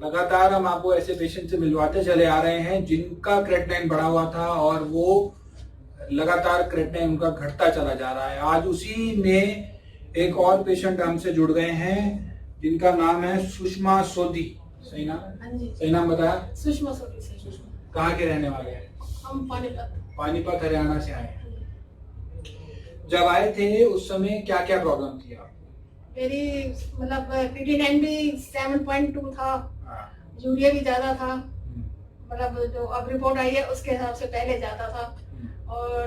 लगातार हम आपको ऐसे पेशेंट से मिलवाते चले आ रहे हैं जिनका क्रेटिनाइन बढ़ा हुआ था और वो लगातार क्रेटिनाइन उनका घटता चला जा रहा है। आज उसी में एक और पेशेंट हमसे जुड़ गए हैं जिनका नाम है सुषमा सोदी। सही नाम है? हाँ जी। सही नाम बताया? सुषमा सोदी से। कहाँ के रहने वाले हैं? हम पानीपत हरियाणा से आए हैं। जब आए थे उस समय क्या क्या प्रॉब्लम थी आपको? मेरी मतलब क्रिएटिनिन भी 7.2 था, यूरिया भी ज्यादा था, मतलब जो अब रिपोर्ट आई है उसके हिसाब से पहले ज्यादा था, और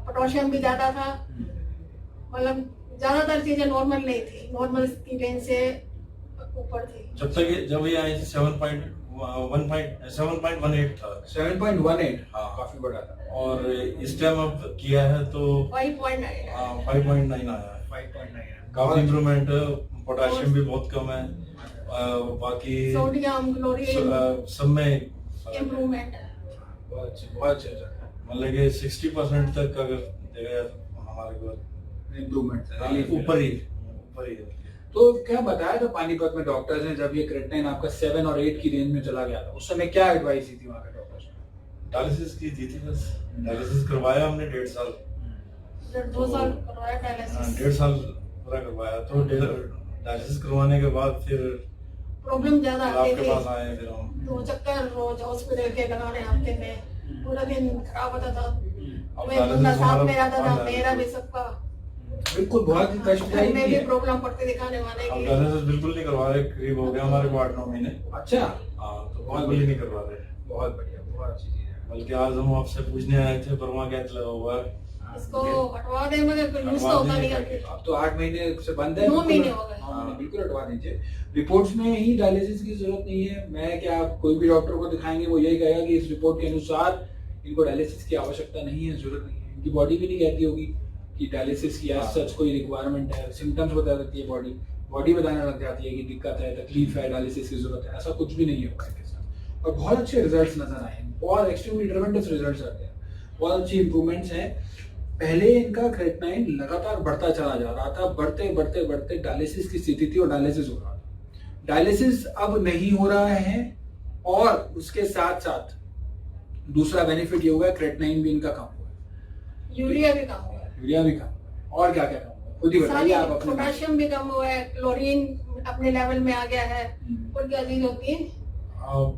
पोटेशियम भी ज्यादा था। मतलब ज्यादातर चीजें नॉर्मल नहीं थी, नॉर्मल की रेंज से ऊपर थी। जब ये आए 7.18 था। 7.18 हाँ, काफी बड़ा था। और इस टाइम अब किया है तो 5.9 आया है। 5.9 काफी इम्प्रूवमेंट। पोटेशियम भी बहुत कम है, बाकी सोडियम क्लोरीन सब में इम्प्रूवमेंट है। बहुत अच्छे मतलब कि 60% तक अगर देखा जाए तो हमारे को इम्प्रूवमेंट ऊपर ही है। तो क्या बताया था पानीपत में डॉक्टर्स ने जब ये क्रेटिनाइन आपका 7 और 8 की रेंज में चला गया था, उस समय क्या एडवाइस दी थी वहाँ के डॉक्टर्स ने? डायलिसिस की दी थी बस। डायलिसिस करवाया हमने 1.5 साल। 2 साल करवाया डायलिसिस। 1.5 साल पूरा करवाया। तो डायलिसिस करवाने के बाद फिर प्रॉब्लम ज्यादा आती आपके थी, पास आए फिर हम। 2 चक्कर रोज हॉस्पिटल के लगाने हफ्ते में, पूरा दिन खराब होता था। मैं बंदा साथ में रहता था, मेरा भी सबका बिल्कुल बहुत ही कष्टदायी में भी प्रॉब्लम पड़ती दिखाने वाले हम की। डायलिसिस बिल्कुल नहीं करवा रहे, करीब हो गया हमारे को 8-9 महीने। अच्छा, हाँ, तो बिल्कुल ही नहीं करवा रहे। बहुत बढ़िया, बहुत अच्छी चीज है। बल्कि आज हम आपसे पूछने आए थे परमा क्या लगा हुआ है, इसको हटवा दे, मगर कोई यूज तो होता नहीं है। अब तो 8 महीने से बंद है। 9 महीने हो गए। हाँ, बिल्कुल हटवा दीजिए। रिपोर्ट्स में ही डायलिसिस की जरूरत नहीं है। मैं क्या, आप कोई भी डॉक्टर को दिखाएंगे वो यही कहेगा कि इस रिपोर्ट के अनुसार इनको डायलिसिस की आवश्यकता नहीं है, जरूरत नहीं है। इनकी बॉडी भी नहीं कहती होगी कि डायलिसिस की एज सच कोई रिक्वायरमेंट है। सिम्टम्स बता देती है बॉडी बताने लग जाती है कि दिक्कत है, तकलीफ है, डायलिसिस की जरूरत है। ऐसा कुछ भी नहीं है उनके साथ। और बहुत अच्छे रिजल्ट्स नजर आए, बहुत एक्सट्रीमली ट्रेमेंडस रिजल्ट्स आते हैं, बहुत अच्छी इंप्रूवमेंट्स हैं। पहले इनका क्रेटिनाइन लगातार बढ़ता चला जा रहा था, बढ़ते बढ़ते बढ़ते डायलिसिस की स्थिति थी और डायलिसिस हो रहा था। डायलिसिस अब नहीं हो रहा है, और उसके साथ साथ दूसरा बेनिफिट ये हुआ क्रेटिनाइन भी इनका कम हुआ है, यूरिया भी कम हुआ है, और क्या क्या कम हुआ है खुद ही बताइए आप अपने। पोटेशियम भी कम हुआ है, क्लोरीन अपने लेवल में आ गया है। और क्या चीज होती है,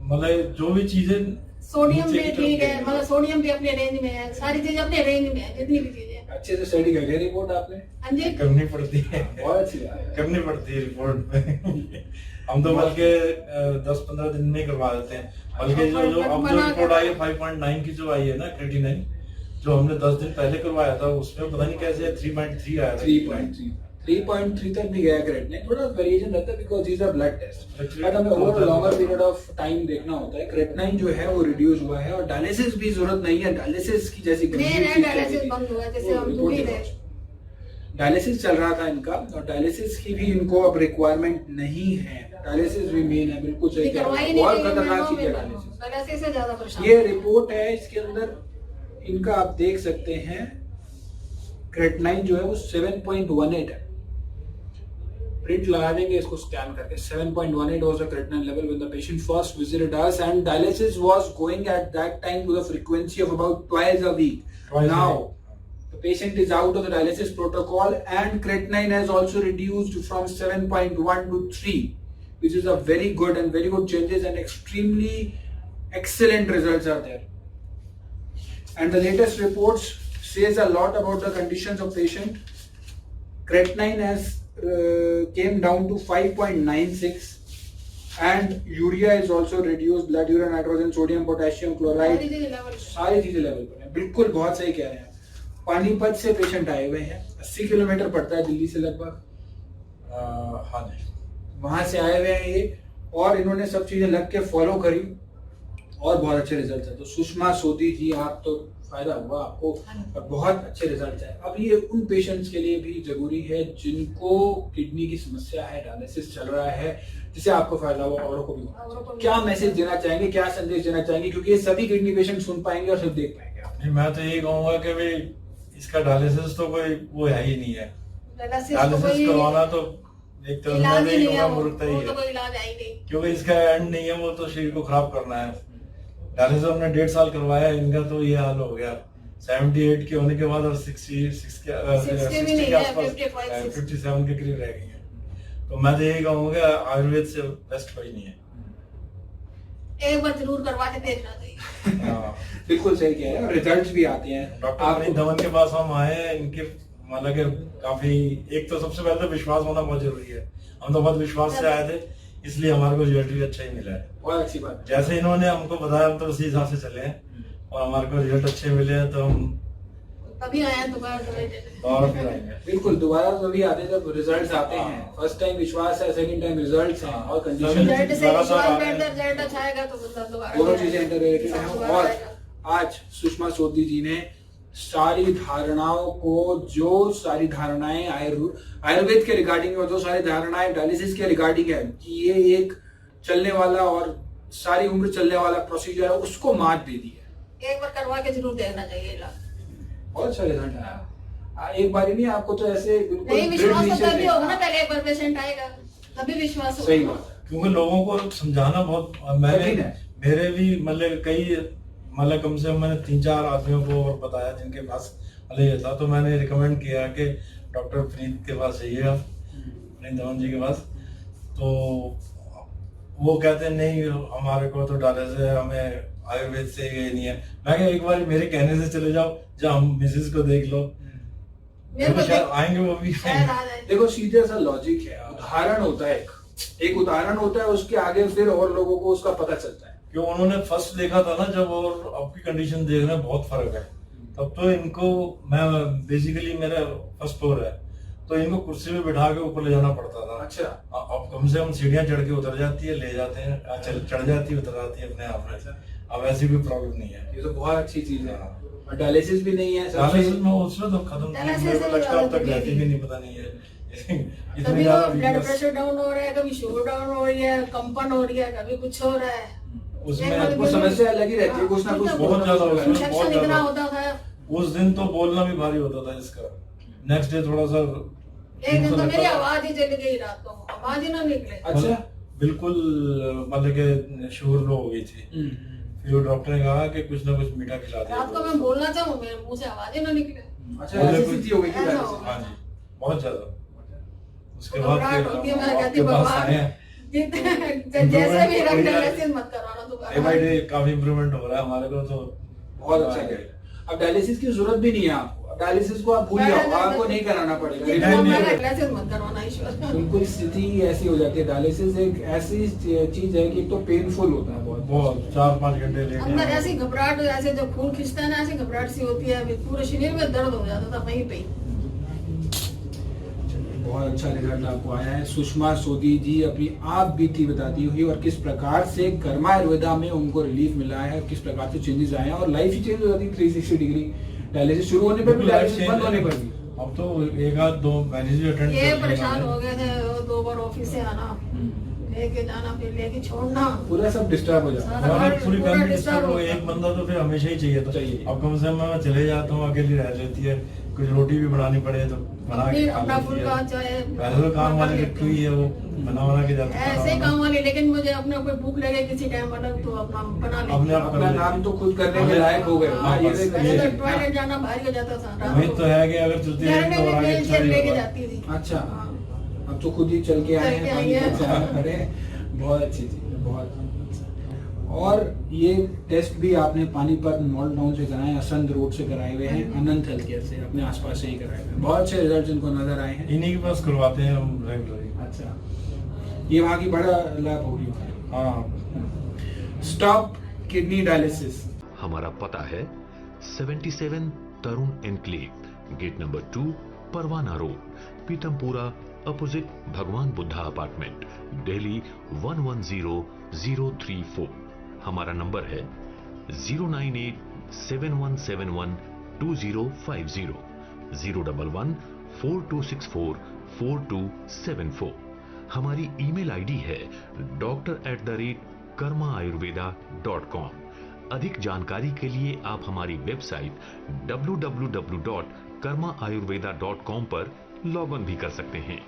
मतलब जो भी चीजें, सोडियम भी ठीक है, मतलब सोडियम भी अपने रेंज में है, सारी चीजें अपने रेंज में है, जितनी भी चीजें। अच्छे से स्टडी कर लिया रिपोर्ट आपने? हाँ जी, करनी पड़ती है। बहुत अच्छी बात है, करनी पड़ती है रिपोर्ट में। हम तो बल्कि 10-15 दिन में करवा देते हैं। बल्कि जो अब जो रिपोर्ट आई है 5.9 की जो आई है ना क्रेटिनाइन, जो हमने 10 दिन पहले करवाया था उसमें पता नहीं कैसे 3.3 आया था। 3.3 तक भी गया क्रेटिनाइन। थोड़ा वेरिएशन रहता है because these are blood test, but हमें over longer period of time देखना होता है। क्रेटिनाइन जो है वो रिड्यूस हुआ है, और डायलिसिस भी जरूरत नहीं है। डायलिसिस की जैसी डायलिसिस बंद हुआ है, जैसे हम दूरी थे, डायलिसिस चल रहा था इनका, और डायलिसिस की भी इनको अब रिक्वायरमेंट नहीं है। डायलिसिस भी मेन है, बिल्कुल सही कह रहे हैं, बहुत खतरनाक चीज है डायलिसिस से ज्यादा परेशान। ये रिपोर्ट है, इसके अंदर इनका आप देख सकते हैं क्रेटिनाइन जो है वो 7.18 है। प्रिंट लगा देंगे इसको स्कैन करके। 7.18 was the creatinine level when the patient first visited us, and dialysis was going at that time to the frequency of about twice a week. Now the patient is out of the dialysis protocol, and creatinine has also reduced from 7.1 to 3, which is a very good changes, and extremely excellent results are there. And the latest reports says a lot about the conditions of patient. Creatinine has came down to 5.96, and urea is also reduced. Blood urea, nitrogen, sodium, potassium, chloride, सारी चीजें level पर हैं। बिल्कुल बहुत सही कह रहे हैं। पानीपत से पेशेंट आए हुए हैं, 80 किलोमीटर पड़ता है दिल्ली से लगभग। हाँ जी, वहां से आए हुए हैं ये, और इन्होंने सब चीजें लग के फॉलो करी और बहुत अच्छे रिजल्ट है। तो सुषमा सोदी जी, आप तो फायदा हुआ आपको, और बहुत अच्छे रिजल्ट है। अब ये उन पेशेंट्स के लिए भी जरूरी है जिनको किडनी की समस्या है, डायलिसिस चल रहा है, जिससे आपको फायदा हुआ, औरों को भी हुआ। क्या मैसेज देना चाहेंगे, क्या संदेश देना चाहेंगे, क्योंकि ये सभी किडनी पेशेंट सुन पाएंगे और सब देख पाएंगे आप। नहीं, मैं तो यही कहूंगा कि भाई इसका डायलिसिस तो कोई वो है ही नहीं है। डायलिसिस करवाना तो एक तरह इलाज ही से नहीं है मूर्खता ही वो है, तो कोई इलाज है ही नहीं। क्योंकि इसका एंड नहीं है, वो तो शरीर को खराब करना है। डायलिसिस हमने 1.5 साल करवाया, इनका तो ये हाल हो गया। 78 के होने के बाद और 66 के 60 भी नहीं के है, आसपास 55, 57 के करीब रह गई है। तो मैं तो यही कहूँगा आयुर्वेद से बेस्ट कोई नहीं है। एक बार जरूर करवा के देखना चाहिए। हाँ। बिल्कुल सही कह रहे हैं, रिजल्ट्स भी आते हैं। डॉक्टर आपको प्रणीत धवन के पास हम आए हैं, इनके मतलब कि काफी, एक तो सबसे पहले तो विश्वास होना बहुत जरूरी है। हम तो बहुत विश्वास से आए थे, इसलिए हमारे को रिजल्ट भी अच्छा ही मिला है। बहुत अच्छी बात है। जैसे इन्होंने हमको बताया हम तो उसी हिसाब से चले हैं और हमारे को रिजल्ट अच्छे मिले हैं, तो हम कभी आए दोबारा और फिर आएंगे। बिल्कुल दोबारा तो भी आते हैं जब रिजल्ट्स आते हैं। फर्स्ट टाइम विश्वास है, सेकंड टाइम रिजल्ट्स हैं और कंडीशन, रिजल्ट से विश्वास बैठता, रिजल्ट अच्छा आएगा तो बंदा दोबारा दोनों चीजें इंटररिलेटेड हैं। दोबारा और आएगा। आज सुषमा सोदी जी ने सारी धारणाओं को, जो सारी धारणाएं आयुर्वेद के रिगार्डिंग और जो सारी धारणाएं डायलिसिस के रिगार्डिंग है कि ये एक चलने वाला और सारी उम्र चलने वाला प्रोसीजर है, उसको मात दे दी है। एक बार करवा के जरूर देखना चाहिए इलाज। बहुत अच्छा रिजल्ट आया। एक बार ही नहीं, आपको तो ऐसे बिल्कुल नहीं विश्वास दृढ़ तो निश्चय तभी से- होगा ना, पहले एक बार पेशेंट आएगा तभी विश्वास होगा। सही बात है। क्योंकि लोगों को समझाना बहुत, मैंने कठिन है। मेरे भी मतलब कई, मतलब कम से कम मैंने 3-4 आदमियों को और बताया जिनके पास मतलब ये था, तो मैंने रिकमेंड किया कि डॉक्टर प्रीत के पास जाइएगा, प्रीत धवन जी के पास। तो वो कहते हैं नहीं हमारे को तो डायलिसिस है, हमें आयुर्वेद से ये नहीं है। मैं क्या, एक बार मेरे कहने से चले जाओ, जब हम मिसेज को देख लो, मेरे को शायद आएंगे वो भी। शायद आ जाए। देखो सीधे सा लॉजिक है, उदाहरण होता है, एक उदाहरण होता है, उसके आगे फिर और लोगों को उसका पता चलता है। क्यों उन्होंने फर्स्ट देखा था ना जब, और अब की कंडीशन देख रहे हैं बहुत फर्क है। तब तो इनको, मैं बेसिकली मेरा फर्स्ट फ्लोर है, तो इनको कुर्सी में बिठा के ऊपर ले जाना पड़ता था। अच्छा। अब कम से कम सीढ़ियां चढ़ के उतर जाती है, ले जाते हैं, चढ़ जाती है, उतर जाती है अपने आप में। अब ऐसी भी प्रॉब्लम नहीं है। ये तो बहुत अच्छी चीज है। और डायलिसिस भी नहीं है डायलिसिस में उसमें तो खत्म, डायलिसिस मेरे को लगता है अब तक से रहती भी नहीं, पता नहीं है। इतनी कभी ज्यादा वो ब्लड weakness। प्रेशर डाउन हो रहा है, कभी शुगर डाउन हो रही है, कंपन हो रही है, कभी कुछ हो रहा है। उसमें वो समस्या अलग ही रहती है, कुछ ना कुछ बहुत ज्यादा होता है। इंफेक्शन इतना होता था। उस दिन तो बोलना भी भारी होता था इसका। नेक्स्ट डे थोड़ा सा एक दिन तो मेरी आवाज ही चली गई, रात को आवाज ही ना निकले। अच्छा। बिल्कुल मतलब कि शुगर लो हो गई थी। फिर डॉक्टर ने कहा कि कुछ ना कुछ मीठा खिला दे। रात को मैं बोलना चाहूँ, मेरे मुंह से आवाज ही ना निकले। अच्छा, ऐसी स्थिति हो गई थी ऐसा डायलिसिस हो में? हाँ जी, बहुत ज्यादा। उसके तो बाद घबराहट फिर होती है, मैं हम कहती आपके पास भगवान आए हैं। जैसे भी रख डायलिसिस मत करवाना डे बाय दोबारा। डे काफी इम्प्रूवमेंट हो रहा है हमारे को, तो बहुत अच्छा है। अब डायलिसिस की जरूरत भी नहीं है आपको, डायलिसिस को आप भूल जाओ, आपको नहीं कराना पड़ेगा। जितना नहीं, मैं नहीं। डायलिसिस मत करवाना ईश्वर। बिल्कुल स्थिति ऐसी हो जाती है। डायलिसिस एक ऐसी चीज है कि एक तो पेनफुल होता है बहुत। बहुत 4-5 घंटे लेट अंदर ऐसी घबराहट, ऐसे जब खून खींचता है ना, ऐसी घबराहट सी होती है, पूरे शरीर में दर्द हो जाता था वहीं पे ही। बहुत अच्छा रिजल्ट आपको आया है। सुषमा सोदी जी अपनी आप बीती बताती हुई और किस प्रकार से कर्मा आयुर्वेदा में उनको रिलीफ मिला है, किस प्रकार से चेंजेस आए हैं और लाइफ ही चेंज हो जाती है 360 डिग्री। डायलिसिस शुरू होने पर भी, डायलिसिस बंद होने पर भी। अब तो 1-2 मैरिज भी अटेंड ये परेशान हो गए थे, 2 बार ऑफिस से आना, लेके जाना, फिर लेके छोड़ना, पूरा सब डिस्टर्ब हो जाता है। सारा हमारी पूरी पूरा फैमिली डिस्टर्ब डिस्टर्ब हो, होता। एक बंदा तो फिर हमेशा ही चाहिए था। चाहिए। अब कम से कम मैं चले जाता हूँ, अकेली रह लेती है, कुछ रोटी भी बनानी पड़े तो बना के खा अपना लेती फुल्का है। चाहे वैसे तो काम वाली रखी हुई है, वो बना के जाती है। ऐसे काम वाली, लेकिन मुझे अपने कोई भूख लगे किसी टाइम अलग तो अपना बना अपने लेती। आप अपना नाम तो खुद करने के लायक हो गए। हाँ, ये बस देख- पहले तो ये- टॉयलेट जाना भारी हो जाता था, रात वही को। तो है कि अगर चलती घर रहेगी में तो भी और आगे व्हील अच्छा चेयर नहीं लेके होगा। जाती थी। अच्छा, हाँ। अब तो खुद ही चल के आए चल के हैं, आई है। पानी खड़े हैं। बहुत अच्छी चीज है, बहुत। और ये टेस्ट भी आपने पानीपत मॉल टाउन से कराए, असंध रोड से कराए हुए हैं, अनंत हेल्थ केयर से अपने आसपास से ही कराए हुए हैं। बहुत अच्छे रिजल्ट इनको नजर आए हैं। इन्हीं के पास करवाते हैं हम रेगुलरली। अच्छा, ये वहाँ की बड़ा लाभ होगी। हाँ, स्टॉप किडनी डायलिसिस। हमारा पता है 77 तरुण एनक्लेव, गेट नंबर 2, परवाना रोड, पीतमपुरा, अपोजिट भगवान बुद्धा अपार्टमेंट, दिल्ली 110034। हमारा नंबर है 09871712050, 01142644274। हमारी ईमेल आईडी है doctor@karmaayurveda.com। अधिक जानकारी के लिए आप हमारी वेबसाइट www.karmaayurveda.com पर लॉग इन भी कर सकते हैं।